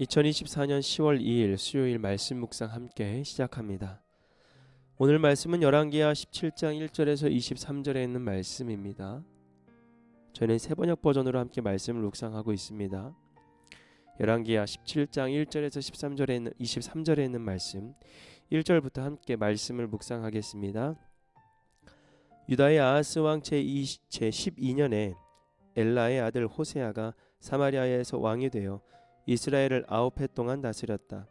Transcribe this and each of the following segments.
2024년 10월 2일 수요일 말씀 묵상 함께 시작합니다. 오늘 말씀은 열왕기하 17장 1절에서 23절에 있는 말씀입니다. 저는 새번역 버전으로 함께 말씀을 묵상하고 있습니다. 열왕기하 17장 1절에서 23절에 있는 말씀 1절부터 함께 말씀을 묵상하겠습니다. 유다의 아하스 왕 제12년에 엘라의 아들 호세아가 사마리아에서 왕이 되어 이스라엘을 9해 동안 다스렸다.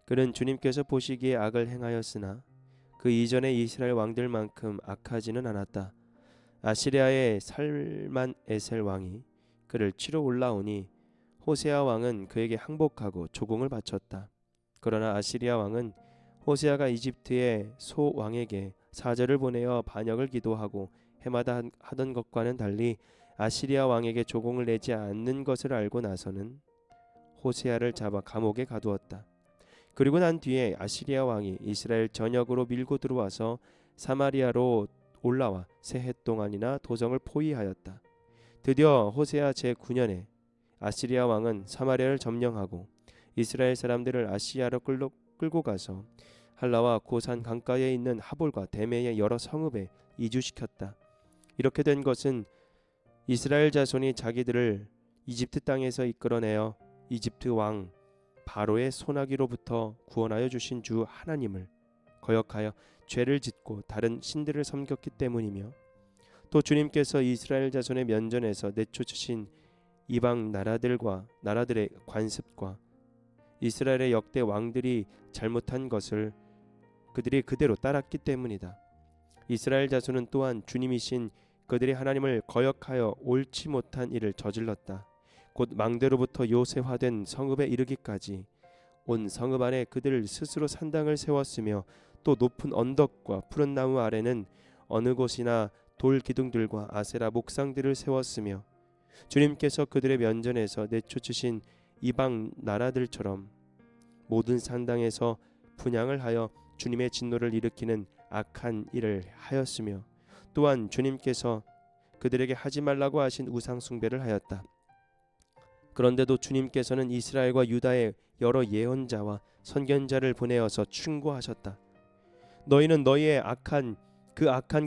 그는 주님께서 보시기에 악을 행하였으나 그 이전의 이스라엘 왕들만큼 악하지는 않았다. 아시리아의 살만에셀 왕이 그를 치러 올라오니 호세아 왕은 그에게 항복하고 조공을 바쳤다. 그러나 아시리아 왕은 호세아가 이집트의 소 왕에게 사절을 보내어 반역을 기도하고 해마다 하던 것과는 달리 아시리아 왕에게 조공을 내지 않는 것을 알고 나서는 호세아를 잡아 감옥에 가두었다. 그리고 난 뒤에 아시리아 왕이 이스라엘 전역으로 밀고 들어와서 사마리아로 올라와 세 해 동안이나 도성을 포위하였다. 드디어 호세아 제9년에 아시리아 왕은 사마리아를 점령하고 이스라엘 사람들을 아시아로 끌고 가서 할라와 고산 강가에 있는 하볼과 데메의 여러 성읍에 이주시켰다. 이렇게 된 것은 이스라엘 자손이 자기들을 이집트 땅에서 이끌어내어 이집트 왕 바로의 손아귀로부터 구원하여 주신 주 하나님을 거역하여 죄를 짓고 다른 신들을 섬겼기 때문이며, 또 주님께서 이스라엘 자손의 면전에서 내쫓으신 이방 나라들의 관습과 이스라엘의 역대 왕들이 잘못한 것을 그들이 그대로 따랐기 때문이다. 이스라엘 자손은 또한 주님이신 그들의 하나님을 거역하여 옳지 못한 일을 저질렀다. 곧 망대로부터 요새화된 성읍에 이르기까지 온 성읍 안에 그들 스스로 산당을 세웠으며, 또 높은 언덕과 푸른 나무 아래는 어느 곳이나 돌 기둥들과 아세라 목상들을 세웠으며, 주님께서 그들의 면전에서 내쫓으신 이방 나라들처럼 모든 산당에서 분향을 하여 주님의 진노를 일으키는 악한 일을 하였으며, 또한 주님께서 그들에게 하지 말라고 하신 우상 숭배를 하였다. 그런데도 주님께서는 이스라엘과 유다의 여러 예언자와 선견자를 보내어서 충고하셨다. 너희는 너희의 악한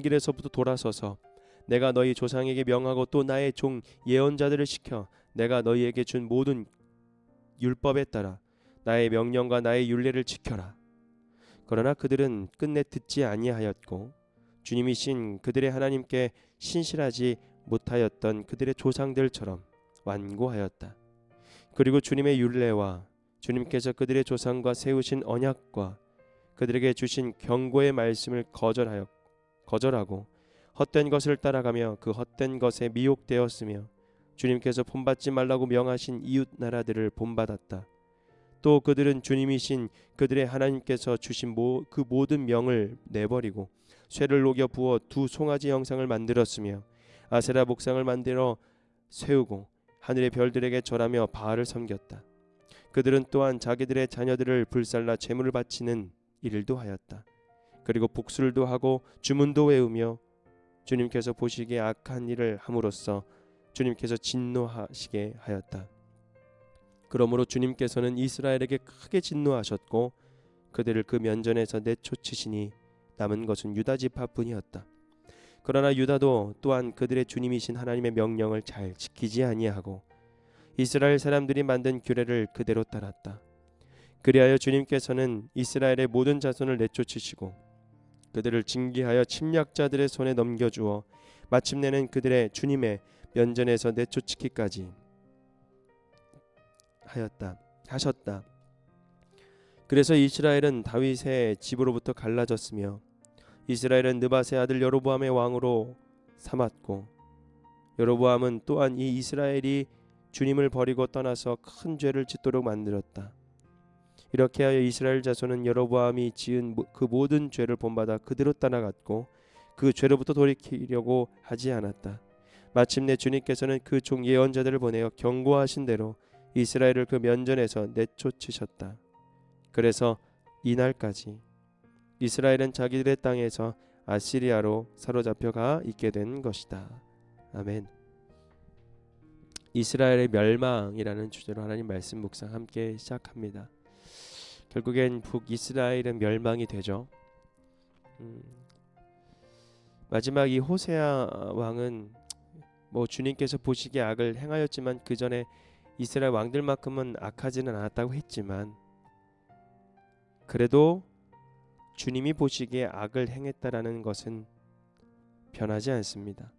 길에서부터 돌아서서 내가 너희 조상에게 명하고 또 나의 종 예언자들을 시켜 내가 너희에게 준 모든 율법에 따라 나의 명령과 나의 율례를 지켜라. 그러나 그들은 끝내 듣지 아니하였고 주님이신 그들의 하나님께 신실하지 못하였던 그들의 조상들처럼 완고하였다. 그리고 주님의 율례와 주님께서 그들의 조상과 세우신 언약과 그들에게 주신 경고의 말씀을 거절하고 헛된 것을 따라가며 그 헛된 것에 미혹되었으며, 주님께서 본받지 말라고 명하신 이웃 나라들을 본받았다. 또 그들은 주님이신 그들의 하나님께서 주신 그 모든 명을 내버리고 쇠를 녹여 부어 두 송아지 형상을 만들었으며, 아세라 목상을 만들어 세우고 하늘의 별들에게 절하며 바알을 섬겼다. 그들은 또한 자기들의 자녀들을 불살라 제물을 바치는 일도 하였다. 그리고 복술도 하고 주문도 외우며 주님께서 보시기에 악한 일을 함으로써 주님께서 진노하시게 하였다. 그러므로 주님께서는 이스라엘에게 크게 진노하셨고 그들을 그 면전에서 내쫓으시니 남은 것은 유다 지파뿐이었다. 그러나 유다도 또한 그들의 주님이신 하나님의 명령을 잘 지키지 아니하고 이스라엘 사람들이 만든 규례를 그대로 따랐다. 그리하여 주님께서는 이스라엘의 모든 자손을 내쫓으시고 그들을 징계하여 침략자들의 손에 넘겨주어 마침내는 그들의 주님의 면전에서 내쫓기까지 하셨다. 그래서 이스라엘은 다윗의 집으로부터 갈라졌으며 이스라엘은 느밧의 아들 여로보암의 왕으로 삼았고, 여로보암은 또한 이 이스라엘이 주님을 버리고 떠나서 큰 죄를 짓도록 만들었다. 이렇게 하여 이스라엘 자손은 여로보암이 지은 그 모든 죄를 본받아 그대로 따라갔고 그 죄로부터 돌이키려고 하지 않았다. 마침내 주님께서는 그 종 예언자들을 보내어 경고하신 대로 이스라엘을 그 면전에서 내쫓으셨다. 그래서 이날까지 이스라엘은 자기들의 땅에서 아시리아로 사로잡혀가 있게 된 것이다. 아멘. 이스라엘의 멸망이라는 주제로 하나님 말씀 묵상 함께 시작합니다. 결국엔 북이스라엘은 멸망이 되죠. 마지막 이 호세아 왕은 주님께서 보시기에 악을 행하였지만 그 전에 이스라엘 왕들만큼은 악하지는 않았다고 했지만 그래도 주님이 보시기에 악을 행했다라는 것은 변하지 않습니다.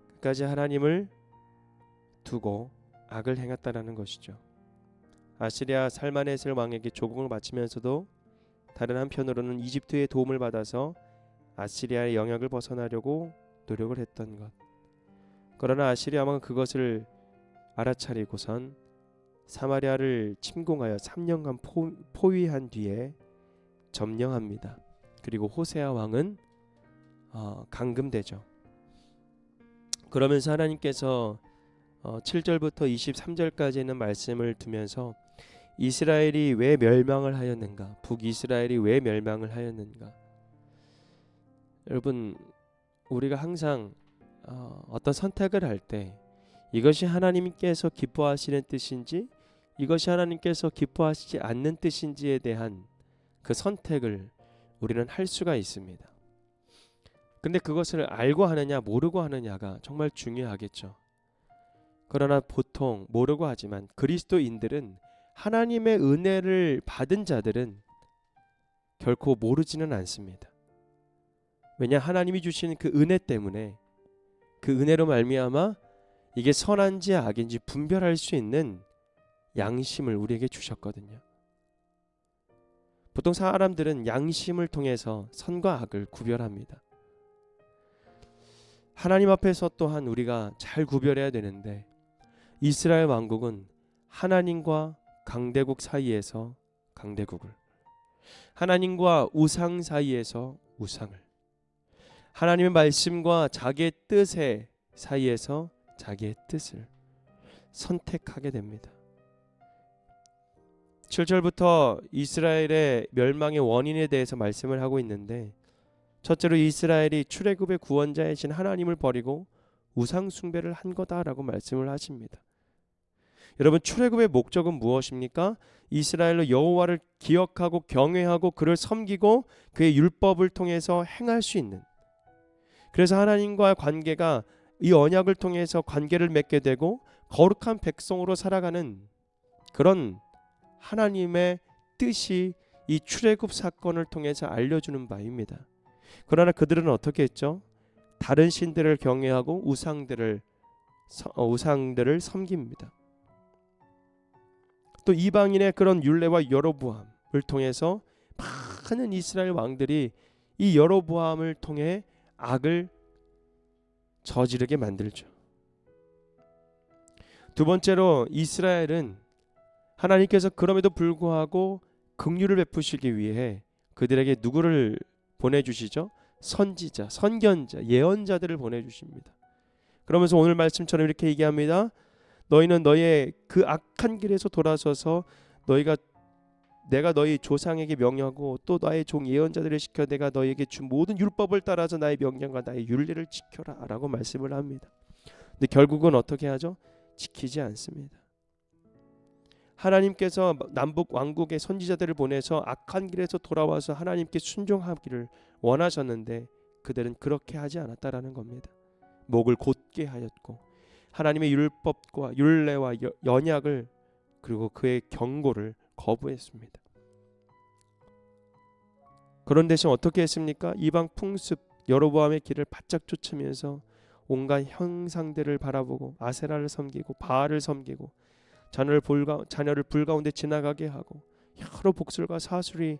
끝까지 하나님을 두고 악을 행했다라는 것이죠. 아시리아 살마네셀 왕에게 조공을 바치면서도 다른 한편으로는 이집트의 도움을 받아서 아시리아의 영역을 벗어나려고 노력을 했던 것. 그러나 아시리아 왕은 그것을 알아차리고선 사마리아를 침공하여 3년간 포위한 뒤에 점령합니다. 그리고 호세아 왕은 감금되죠. 그러면서 하나님께서 7절부터 23절까지 있는 말씀을 두면서 이스라엘이 왜 멸망을 하였는가, 북이스라엘이 왜 멸망을 하였는가. 여러분, 우리가 항상 어떤 선택을 할 때 이것이 하나님께서 기뻐하시는 뜻인지 이것이 하나님께서 기뻐하시지 않는 뜻인지에 대한 그 선택을 우리는 할 수가 있습니다. 근데 그것을 알고 하느냐 모르고 하느냐가 정말 중요하겠죠. 그러나 보통 모르고 하지만 그리스도인들은 하나님의 은혜를 받은 자들은 결코 모르지는 않습니다. 왜냐, 하나님이 주신 그 은혜 때문에 그 은혜로 말미암아 이게 선한지 악인지 분별할 수 있는 양심을 우리에게 주셨거든요. 보통 사람들은 양심을 통해서 선과 악을 구별합니다. 하나님 앞에서 또한 우리가 잘 구별해야 되는데 이스라엘 왕국은 하나님과 강대국 사이에서 강대국을, 하나님과 우상 사이에서 우상을, 하나님의 말씀과 자기의 뜻의 사이에서 자기의 뜻을 선택하게 됩니다. 7절부터 이스라엘의 멸망의 원인에 대해서 말씀을 하고 있는데, 첫째로 이스라엘이 출애굽의 구원자이신 하나님을 버리고 우상 숭배를 한 거다라고 말씀을 하십니다. 여러분, 출애굽의 목적은 무엇입니까? 이스라엘로 여호와를 기억하고 경외하고 그를 섬기고 그의 율법을 통해서 행할 수 있는, 그래서 하나님과의 관계가 이 언약을 통해서 관계를 맺게 되고 거룩한 백성으로 살아가는 그런 하나님의 뜻이 이 출애굽 사건을 통해서 알려주는 바입니다. 그러나 그들은 어떻게 했죠? 다른 신들을 경외하고 우상들을 섬깁니다. 또 이방인의 그런 율례와 여로보암을 통해서 많은 이스라엘 왕들이 이 여로보암을 통해 악을 저지르게 만들죠. 두 번째로 이스라엘은 하나님께서 그럼에도 불구하고 긍휼을 베푸시기 위해 그들에게 누구를 보내주시죠? 선지자, 선견자, 예언자들을 보내주십니다. 그러면서 오늘 말씀처럼 이렇게 얘기합니다. 너희는 너의 그 악한 길에서 돌아서서 내가 너희 조상에게 명령하고 또 나의 종 예언자들을 시켜 내가 너희에게 준 모든 율법을 따라서 나의 명령과 나의 율례를 지켜라 라고 말씀을 합니다. 근데 결국은 어떻게 하죠? 지키지 않습니다. 하나님께서 남북 왕국의 선지자들을 보내서 악한 길에서 돌아와서 하나님께 순종하기를 원하셨는데 그들은 그렇게 하지 않았다라는 겁니다. 목을 곧게 하였고 하나님의 율법과 율례와 언약을 그리고 그의 경고를 거부했습니다. 그런 대신 어떻게 했습니까? 이방 풍습 여로보암의 길을 바짝 쫓으면서 온갖 형상들을 바라보고 아세라를 섬기고 바알을 섬기고 자녀를 불 가운데 지나가게 하고 여러 복술과 사술이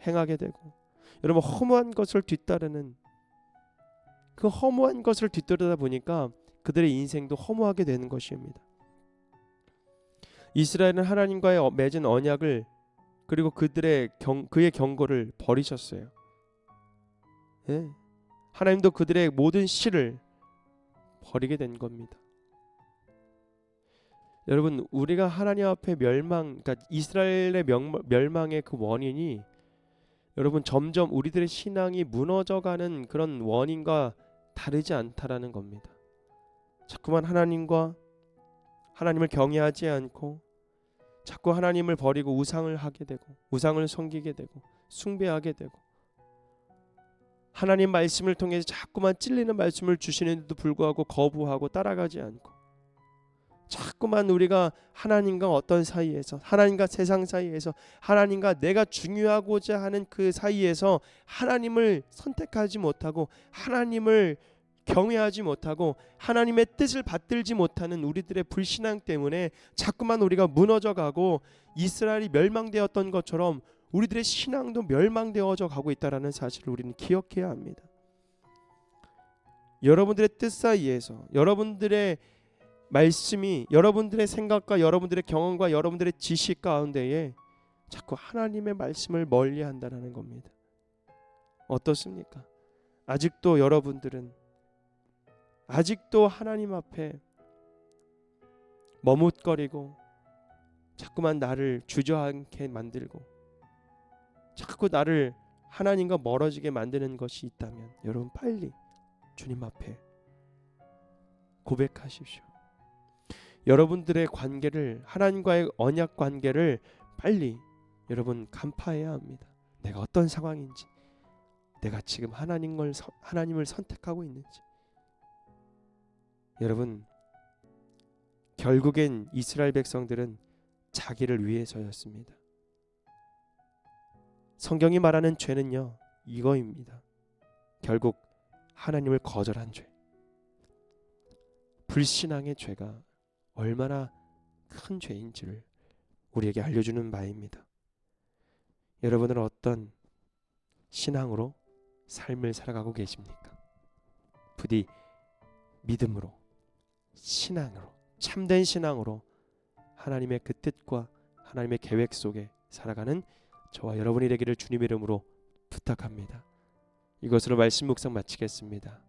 행하게 되고, 여러분, 허무한 것을 뒤따르는 그 허무한 것을 뒤따르다 보니까 그들의 인생도 허무하게 되는 것입니다. 이스라엘은 하나님과의 맺은 언약을 그리고 그의 경고를 버리셨어요. 예. 하나님도 그들의 모든 씨를 버리게 된 겁니다. 여러분, 우리가 하나님 앞에 그러니까 이스라엘의 멸망의 그 원인이 여러분 점점 우리들의 신앙이 무너져가는 그런 원인과 다르지 않다라는 겁니다. 자꾸만 하나님을 경외하지 않고 자꾸 하나님을 버리고 우상을 하게 되고 우상을 섬기게 되고 숭배하게 되고 하나님 말씀을 통해서 자꾸만 찔리는 말씀을 주시는데도 불구하고 거부하고 따라가지 않고 자꾸만 우리가 하나님과 어떤 사이에서 하나님과 세상 사이에서 하나님과 내가 중요하고자 하는 그 사이에서 하나님을 선택하지 못하고 하나님을 경외하지 못하고 하나님의 뜻을 받들지 못하는 우리들의 불신앙 때문에 자꾸만 우리가 무너져가고 이스라엘이 멸망되었던 것처럼 우리들의 신앙도 멸망되어져 가고 있다는 사실을 우리는 기억해야 합니다. 여러분들의 뜻 사이에서 여러분들의 말씀이 여러분들의 생각과 여러분들의 경험과 여러분들의 지식 가운데에 자꾸 하나님의 말씀을 멀리한다는 겁니다. 어떻습니까? 아직도 여러분들은 아직도 하나님 앞에 머뭇거리고 자꾸만 나를 주저앉게 만들고 자꾸 나를 하나님과 멀어지게 만드는 것이 있다면 여러분 빨리 주님 앞에 고백하십시오. 여러분들의 관계를 하나님과의 언약 관계를 빨리 여러분 간파해야 합니다. 내가 어떤 상황인지 내가 지금 하나님을 선택하고 있는지 여러분 결국엔 이스라엘 백성들은 자기를 위해서였습니다. 성경이 말하는 죄는요 이거입니다. 결국 하나님을 거절한 죄, 불신앙의 죄가 얼마나 큰 죄인지를 우리에게 알려주는 바입니다. 여러분은 어떤 신앙으로 삶을 살아가고 계십니까? 부디 믿음으로 신앙으로 참된 신앙으로 하나님의 그 뜻과 하나님의 계획 속에 살아가는 저와 여러분이 되기를 주님의 이름으로 부탁합니다. 이것으로 말씀 묵상 마치겠습니다.